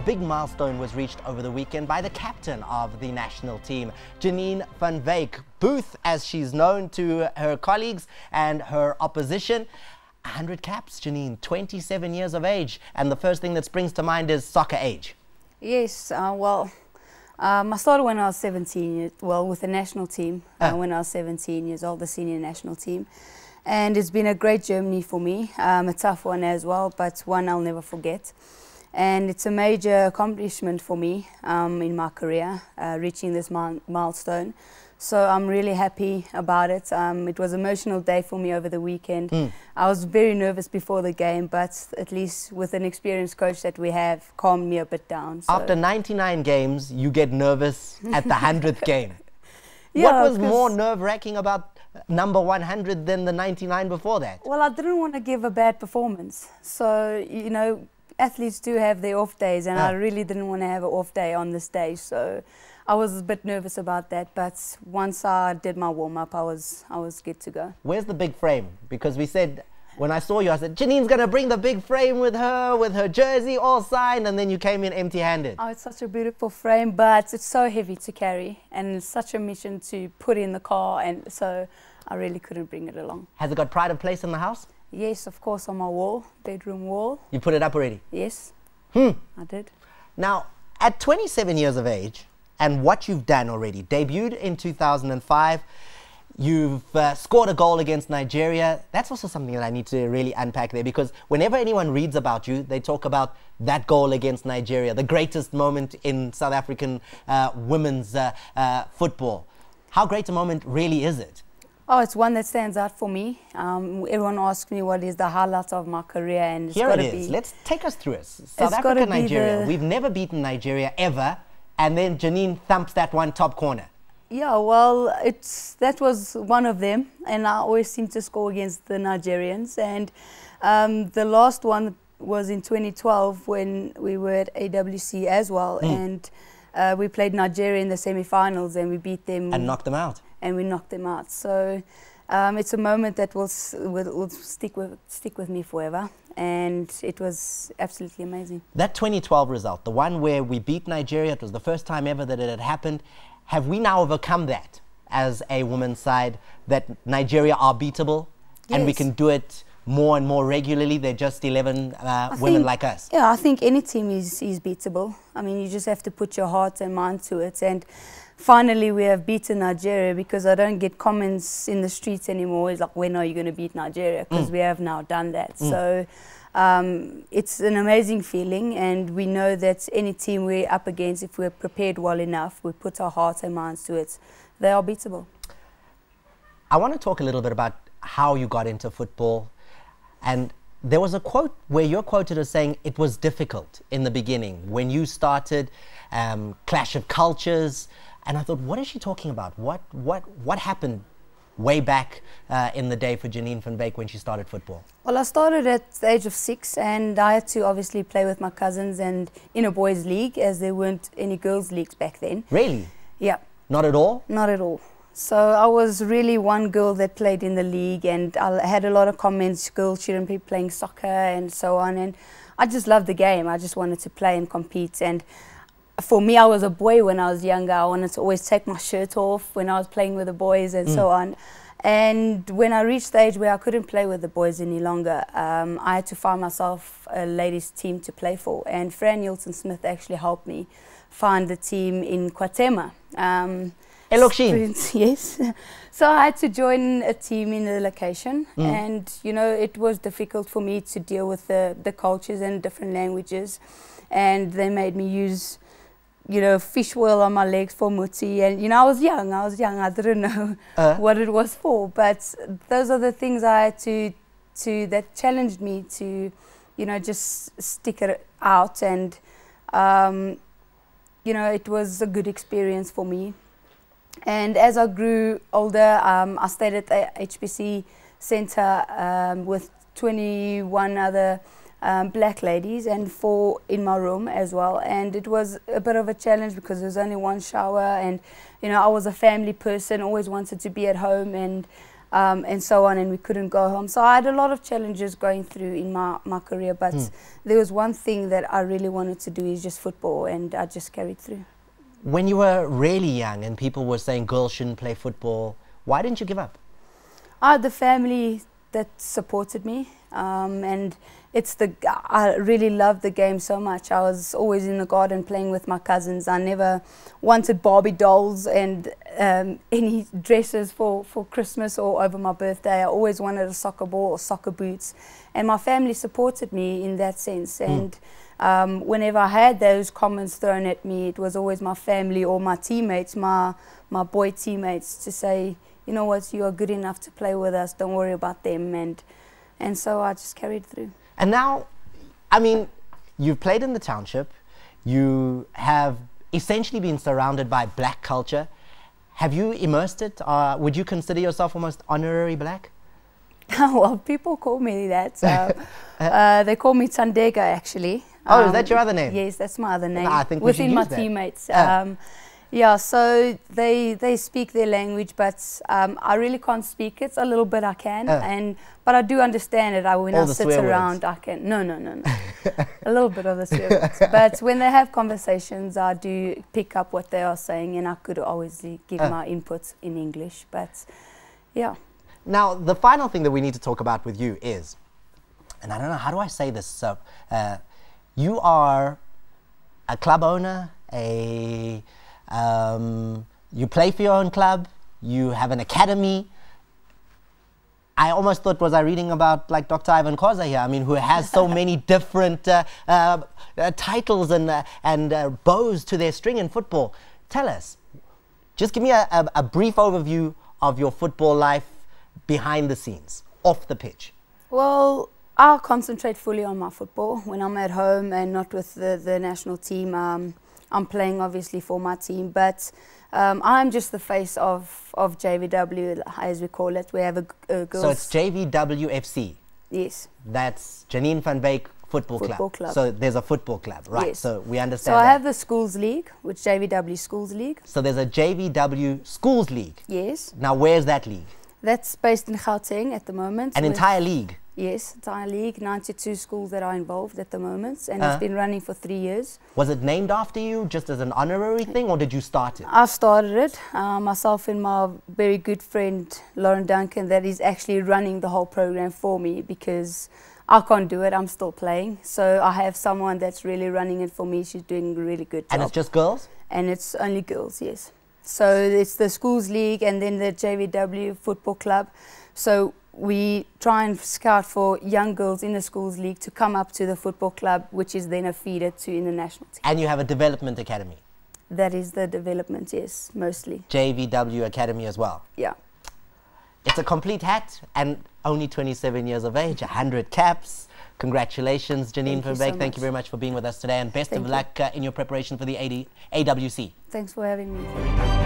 big milestone was reached over the weekend by the captain of the national team, Janine Van Wyk, Booth as she's known to her colleagues and her opposition. 100 caps, Janine, 27 years of age, and the first thing that springs to mind is soccer age. Yes, I started when I was 17, with the national team, when I was 17 years old, the senior national team. And it's been a great journey for me, a tough one as well, but one I'll never forget. And it's a major accomplishment for me in my career, reaching this milestone. So I'm really happy about it. It was an emotional day for me over the weekend. I was very nervous before the game, but at least with an experienced coach that we have, calmed me a bit down. So. After 99 games, you get nervous at the 100th game. Yeah, what was more nerve-wracking about number 100 than the 99 before that? Well, I didn't want to give a bad performance. So, you know, athletes do have their off days, and I really didn't want to have an off day on this day. So I was a bit nervous about that, but once I did my warm-up, I was good to go. Where's the big frame? Because we said, when I saw you, I said, Janine's going to bring the big frame with her jersey all signed, and then you came in empty-handed. Oh, it's such a beautiful frame, but it's so heavy to carry, and it's such a mission to put in the car, and so I really couldn't bring it along. Has it got pride of place in the house? Yes, of course, on my wall, bedroom wall. You put it up already? Yes, I did. Now, at 27 years of age, and what you've done already, debuted in 2005, you've scored a goal against Nigeria. That's also something that I need to really unpack there, because whenever anyone reads about you, they talk about that goal against Nigeria, the greatest moment in South African women's football. How great a moment really is it? Oh, it's one that stands out for me. Everyone asks me what is the highlight of my career, and it's got to be... Here it is. Let's take us through it. South Africa, Nigeria. We've never beaten Nigeria ever, and then Janine thumps that one top corner. Yeah, well, that was one of them, and I always seem to score against the Nigerians. And the last one was in 2012 when we were at AWC as well, and we played Nigeria in the semi-finals, and we beat them and knocked them out. And we knocked them out. So it's a moment that will stick with me forever, and it was absolutely amazing. That 2012 result, the one where we beat Nigeria, it was the first time ever that it had happened. Have we now overcome that as a women's side, that Nigeria are beatable? Yes. And we can do it more and more regularly? They're just 11 women like us. Yeah, I think any team is beatable. I mean, you just have to put your heart and mind to it. And finally, we have beaten Nigeria, because I don't get comments in the streets anymore. It's like, when are you going to beat Nigeria? Because we have now done that. So it's an amazing feeling, and we know that any team we're up against, if we're prepared well enough, we put our hearts and minds to it, they are beatable. I want to talk a little bit about how you got into football. And there was a quote where you're quoted as saying it was difficult in the beginning when you started, clash of cultures. And I thought, what is she talking about? What happened way back in the day for Janine Van Wyk when she started football? Well, I started at the age of 6, and I had to obviously play with my cousins and in a boys' league, as there weren't any girls' leagues back then. Really? Yeah. Not at all? Not at all. So I was really one girl that played in the league, and I had a lot of comments, girls shouldn't be playing soccer and so on. And I just loved the game. I just wanted to play and compete. And for me, I was a boy when I was younger. I wanted to always take my shirt off when I was playing with the boys and so on. And when I reached the age where I couldn't play with the boys any longer, I had to find myself a ladies' team to play for. And Fran Nielsen-Smith actually helped me find the team in Kwatema. Yes. So I had to join a team in the location, and you know, it was difficult for me to deal with the cultures and different languages, and they made me use, you know, fish oil on my legs for muti, and you know, I was young, I didn't know what it was for, but those are the things I had to that challenged me to, you know, just stick it out, and you know, it was a good experience for me. And as I grew older, I stayed at the HBC Centre with 21 other black ladies, and 4 in my room as well. And it was a bit of a challenge because there was only one shower, and you know, I was a family person, always wanted to be at home, and and so on, and we couldn't go home. So I had a lot of challenges going through in my career, but there was one thing that I really wanted to do, is just football, and I just carried through. When you were really young and people were saying girls shouldn't play football, why didn't you give up? I had the family that supported me, and I really loved the game so much. I was always in the garden playing with my cousins. I never wanted Barbie dolls and any dresses for Christmas or over my birthday. I always wanted a soccer ball or soccer boots, and my family supported me in that sense. And whenever I had those comments thrown at me, it was always my family or my teammates, my boy teammates, to say, you know what, you are good enough to play with us, don't worry about them. And so I just carried through. And now, I mean, you've played in the township, you have essentially been surrounded by black culture. Have you immersed it? Would you consider yourself almost honorary black? Well, people call me that. They call me Tandega, actually. Oh, is that your other name? Yes, that's my other name. I think within my teammates. Yeah, so they speak their language, but I really can't speak it. A little bit I can, but I do understand it. When I sit around, I can. No. A little bit of the swear words. But when they have conversations, I do pick up what they are saying, and I could always give my inputs in English. But yeah. Now, the final thing that we need to talk about with you is, and I don't know, how do I say this? So, you are a club owner, you play for your own club, you have an academy. I almost thought, was I reading about like Dr. Ivan Khoza here? I mean, who has so many different titles and bows to their string in football. Tell us, just give me a brief overview of your football life behind the scenes, off the pitch. Well, I concentrate fully on my football when I'm at home and not with the national team. I'm playing obviously for my team, but I'm just the face of JVW, as we call it. We have a girls. So it's JVWFC? Yes. That's Janine Van Wyk Football Club. So there's a football club, right? Yes. So we understand. So I have the Schools League, which JVW Schools League. So there's a JVW Schools League? Yes. Now where's that league? That's based in Gauteng at the moment. An entire league? Yes, entire league, 92 schools that are involved at the moment, and it's been running for 3 years. Was it named after you, just as an honorary thing, or did you start it? I started it, myself and my very good friend, Lauren Duncan, that is actually running the whole program for me, because I can't do it, I'm still playing. So I have someone that's really running it for me. She's doing a really good job. And it's just girls? And it's only girls, yes. So it's the Schools League and then the JVW Football Club. So we try and scout for young girls in the Schools League to come up to the football club, which is then a feeder to in the national team. And you have a development academy? That is the development, yes, mostly. JVW Academy as well? Yeah. It's a complete hat, and only 27 years of age, 100 caps. Congratulations, Janine Van Wyk. Thank you very much for being with us today, and best of luck in your preparation for the AWC. Thanks for having me.